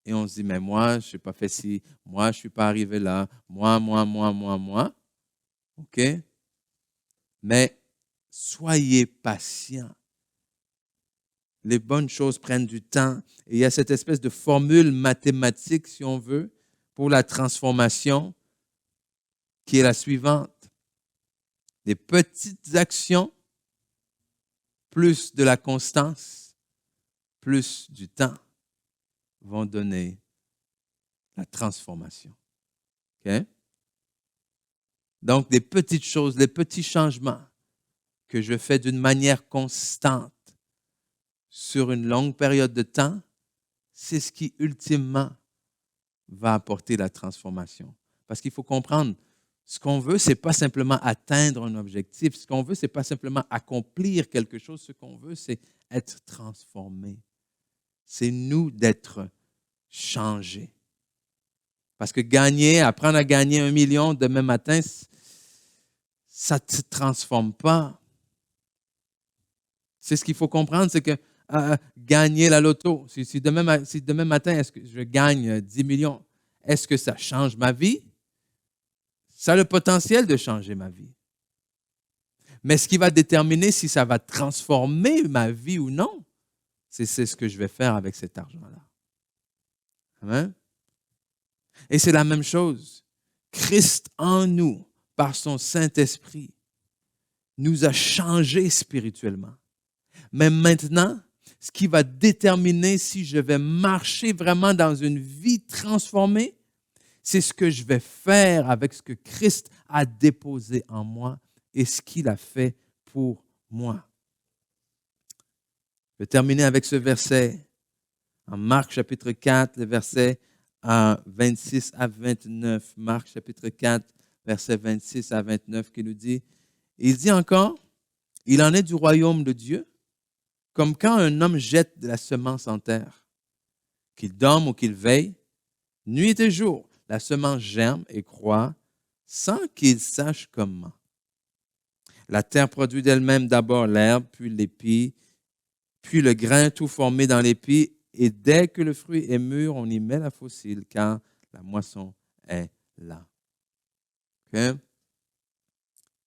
[SPEAKER 2] et on se dit, mais moi, je n'ai pas fait ci, moi, je ne suis pas arrivé là, moi. OK? Mais soyez patient. Les bonnes choses prennent du temps. Et il y a cette espèce de formule mathématique, si on veut, pour la transformation, qui est la suivante. Des petites actions, plus de la constance, plus du temps, vont donner la transformation. OK? Donc, des petites choses, des petits changements que je fais d'une manière constante sur une longue période de temps, c'est ce qui, ultimement, va apporter la transformation. Parce qu'il faut comprendre, ce qu'on veut, ce n'est pas simplement atteindre un objectif. Ce qu'on veut, ce n'est pas simplement accomplir quelque chose. Ce qu'on veut, c'est être transformé. C'est nous d'être changés. Parce que apprendre à gagner 1 million demain matin, ça ne te transforme pas. C'est ce qu'il faut comprendre, c'est que gagner la loto, si demain matin, est-ce que je gagne 10 millions, est-ce que ça change ma vie? Ça a le potentiel de changer ma vie. Mais ce qui va déterminer si ça va transformer ma vie ou non, c'est ce que je vais faire avec cet argent-là. Amen? Et c'est la même chose. Christ en nous, par son Saint-Esprit, nous a changés spirituellement. Mais maintenant, ce qui va déterminer si je vais marcher vraiment dans une vie transformée, c'est ce que je vais faire avec ce que Christ a déposé en moi et ce qu'il a fait pour moi. Je vais terminer avec ce verset en Marc chapitre 4, le verset 26 à 29. Marc chapitre 4, verset 26 à 29 qui nous dit, il dit encore, il en est du royaume de Dieu, comme quand un homme jette de la semence en terre, qu'il dorme ou qu'il veille, nuit et jour, la semence germe et croît sans qu'il sache comment. La terre produit d'elle-même d'abord l'herbe, puis l'épi, puis le grain tout formé dans l'épi, et dès que le fruit est mûr, on y met la faucille, car la moisson est là. Okay?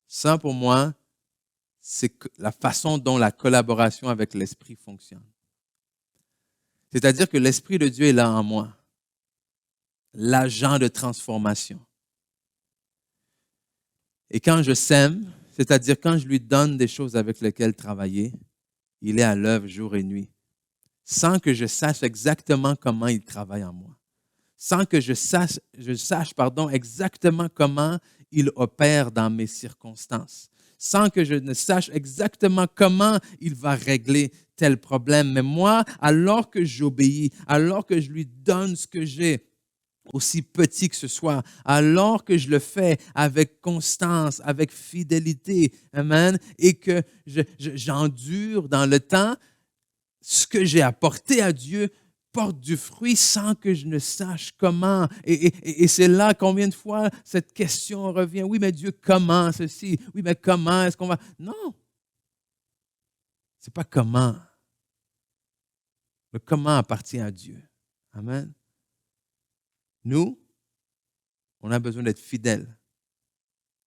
[SPEAKER 2] Ça, pour moi, c'est la façon dont la collaboration avec l'Esprit fonctionne. C'est-à-dire que l'Esprit de Dieu est là en moi, l'agent de transformation. Et quand je sème, c'est-à-dire quand je lui donne des choses avec lesquelles travailler, il est à l'œuvre jour et nuit, sans que je sache exactement comment il travaille en moi, sans que je sache exactement comment il opère dans mes circonstances, sans que je ne sache exactement comment il va régler tel problème. Mais moi, alors que j'obéis, alors que je lui donne ce que j'ai, aussi petit que ce soit, alors que je le fais avec constance, avec fidélité, amen, et que j'endure dans le temps, ce que j'ai apporté à Dieu porte du fruit sans que je ne sache comment. Et c'est là combien de fois cette question revient. Oui, mais Dieu, comment ceci? Oui, mais comment est-ce qu'on va... Non, c'est pas comment. Le comment appartient à Dieu. Amen. Nous, on a besoin d'être fidèles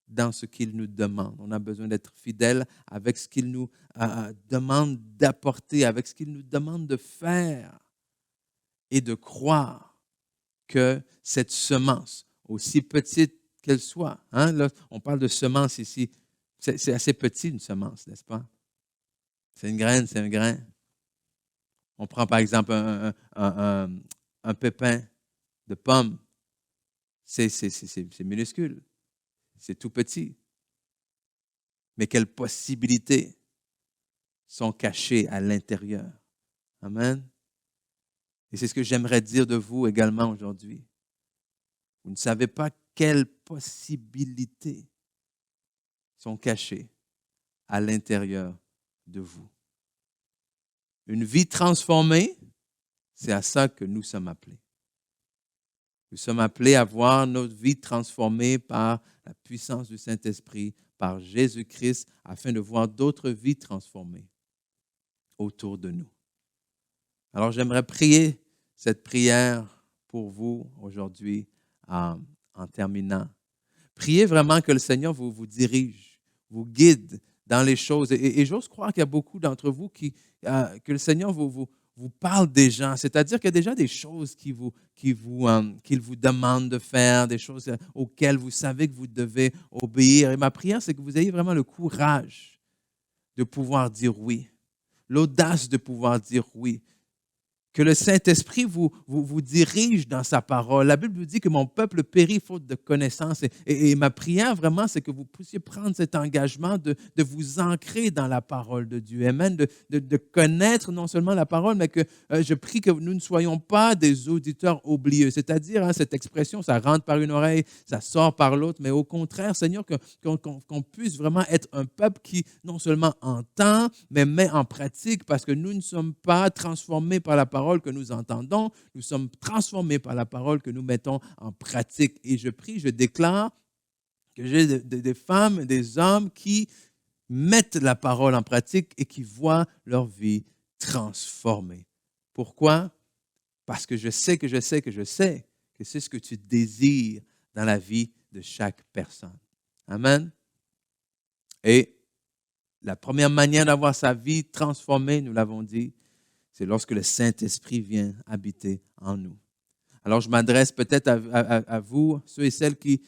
[SPEAKER 2] dans ce qu'il nous demande. On a besoin d'être fidèles avec ce qu'il nous demande d'apporter, avec ce qu'il nous demande de faire et de croire que cette semence, aussi petite qu'elle soit, hein, là, on parle de semence ici, c'est assez petit une semence, n'est-ce pas? C'est une graine, c'est un grain. On prend par exemple un pépin de pomme, c'est minuscule, c'est tout petit. Mais quelles possibilités sont cachées à l'intérieur. Amen. Et c'est ce que j'aimerais dire de vous également aujourd'hui. Vous ne savez pas quelles possibilités sont cachées à l'intérieur de vous. Une vie transformée, c'est à ça que nous sommes appelés. Nous sommes appelés à voir notre vie transformée par la puissance du Saint-Esprit, par Jésus-Christ, afin de voir d'autres vies transformées autour de nous. Alors, j'aimerais prier cette prière pour vous aujourd'hui en terminant. Priez vraiment que le Seigneur vous dirige, vous guide dans les choses. Et j'ose croire qu'il y a beaucoup d'entre vous que le Seigneur vous parle déjà. C'est-à-dire qu'il y a déjà des choses qu'il vous demande de faire, des choses auxquelles vous savez que vous devez obéir. Et ma prière, c'est que vous ayez vraiment le courage de pouvoir dire oui, l'audace de pouvoir dire oui. Que le Saint-Esprit vous dirige dans sa parole. La Bible nous dit que mon peuple périt faute de connaissance. Et ma prière, vraiment, c'est que vous puissiez prendre cet engagement de vous ancrer dans la parole de Dieu. Amen. De connaître non seulement la parole, mais que je prie que nous ne soyons pas des auditeurs oublieux. C'est-à-dire, cette expression, ça rentre par une oreille, ça sort par l'autre, mais au contraire, Seigneur, qu'on puisse vraiment être un peuple qui non seulement entend, mais met en pratique, parce que nous ne sommes pas transformés par la parole que nous entendons, nous sommes transformés par la parole que nous mettons en pratique. Et je prie, je déclare que j'ai des femmes, des hommes qui mettent la parole en pratique et qui voient leur vie transformée. Pourquoi? Parce que je sais que c'est ce que tu désires dans la vie de chaque personne. Amen. Et la première manière d'avoir sa vie transformée, nous l'avons dit, c'est lorsque le Saint-Esprit vient habiter en nous. Alors, je m'adresse peut-être à vous, ceux et celles qui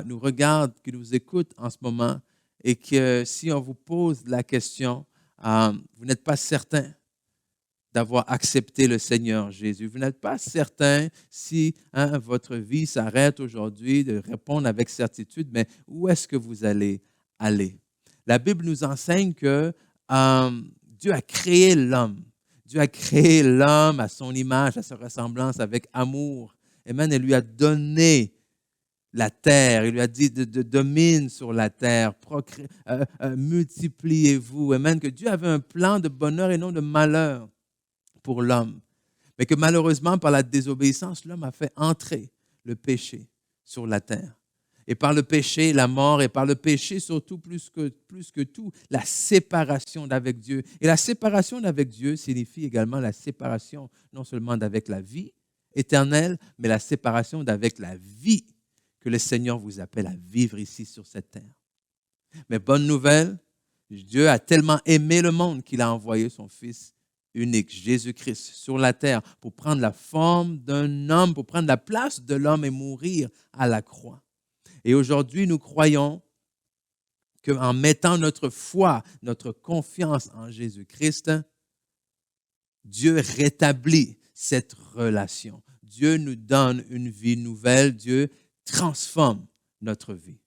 [SPEAKER 2] nous regardent, qui nous écoutent en ce moment, et que si on vous pose la question, vous n'êtes pas certain d'avoir accepté le Seigneur Jésus. Vous n'êtes pas certain si votre vie s'arrête aujourd'hui, de répondre avec certitude, mais où est-ce que vous allez aller? La Bible nous enseigne que Dieu a créé l'homme. Dieu a créé l'homme à son image, à sa ressemblance, avec amour. Amen. Il lui a donné la terre. Il lui a dit de domine sur la terre. Multipliez-vous. Amen. Que Dieu avait un plan de bonheur et non de malheur pour l'homme. Mais que malheureusement, par la désobéissance, l'homme a fait entrer le péché sur la terre. Et par le péché, la mort, et par le péché, surtout, plus que tout, la séparation d'avec Dieu. Et la séparation d'avec Dieu signifie également la séparation non seulement d'avec la vie éternelle, mais la séparation d'avec la vie que le Seigneur vous appelle à vivre ici sur cette terre. Mais bonne nouvelle, Dieu a tellement aimé le monde qu'il a envoyé son Fils unique, Jésus-Christ, sur la terre pour prendre la forme d'un homme, pour prendre la place de l'homme et mourir à la croix. Et aujourd'hui, nous croyons qu'en mettant notre foi, notre confiance en Jésus-Christ, Dieu rétablit cette relation. Dieu nous donne une vie nouvelle. Dieu transforme notre vie.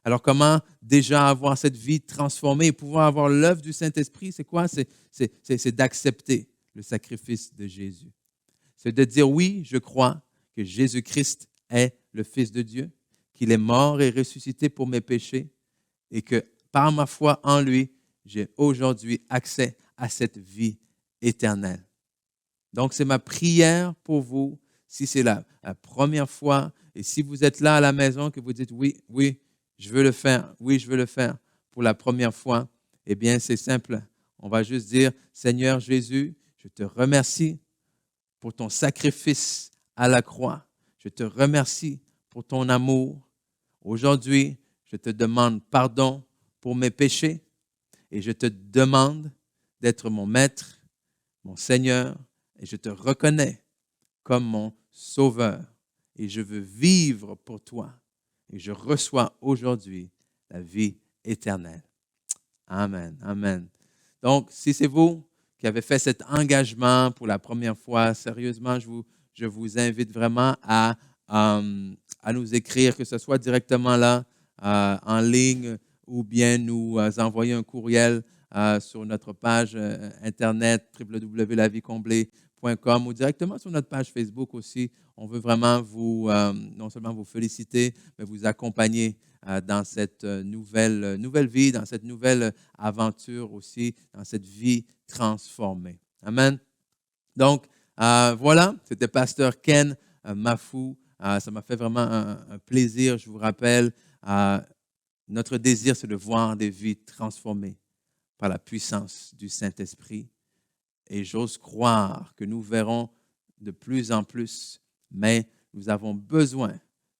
[SPEAKER 2] Alors, comment déjà avoir cette vie transformée et pouvoir avoir l'œuvre du Saint-Esprit? C'est quoi? C'est d'accepter le sacrifice de Jésus. C'est de dire, oui, je crois que Jésus-Christ est le Fils de Dieu, qu'il est mort et ressuscité pour mes péchés et que par ma foi en lui, j'ai aujourd'hui accès à cette vie éternelle. Donc, c'est ma prière pour vous, si c'est la première fois et si vous êtes là à la maison que vous dites oui, je veux le faire, oui, je veux le faire pour la première fois, eh bien, c'est simple. On va juste dire, Seigneur Jésus, je te remercie pour ton sacrifice à la croix. Je te remercie pour ton amour. Aujourd'hui, je te demande pardon pour mes péchés et je te demande d'être mon maître, mon Seigneur, et je te reconnais comme mon sauveur. Et je veux vivre pour toi. Et je reçois aujourd'hui la vie éternelle. Amen, amen. Donc, si c'est vous qui avez fait cet engagement pour la première fois, sérieusement, je vous invite vraiment à nous écrire, que ce soit directement là, en ligne, ou bien nous envoyer un courriel sur notre page internet www.lavicomblée.com ou directement sur notre page Facebook aussi. On veut vraiment non seulement vous féliciter, mais vous accompagner dans cette nouvelle vie, dans cette nouvelle aventure aussi, dans cette vie transformée. Amen. Donc, voilà, c'était Pasteur Ken Mafou. Ça m'a fait vraiment un plaisir. Je vous rappelle, notre désir, c'est de voir des vies transformées par la puissance du Saint-Esprit. Et j'ose croire que nous verrons de plus en plus, mais nous avons besoin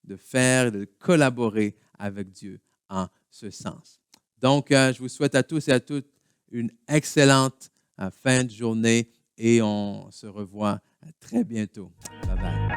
[SPEAKER 2] de faire, de collaborer avec Dieu en ce sens. Donc, je vous souhaite à tous et à toutes une excellente fin de journée et on se revoit très bientôt. Bye bye.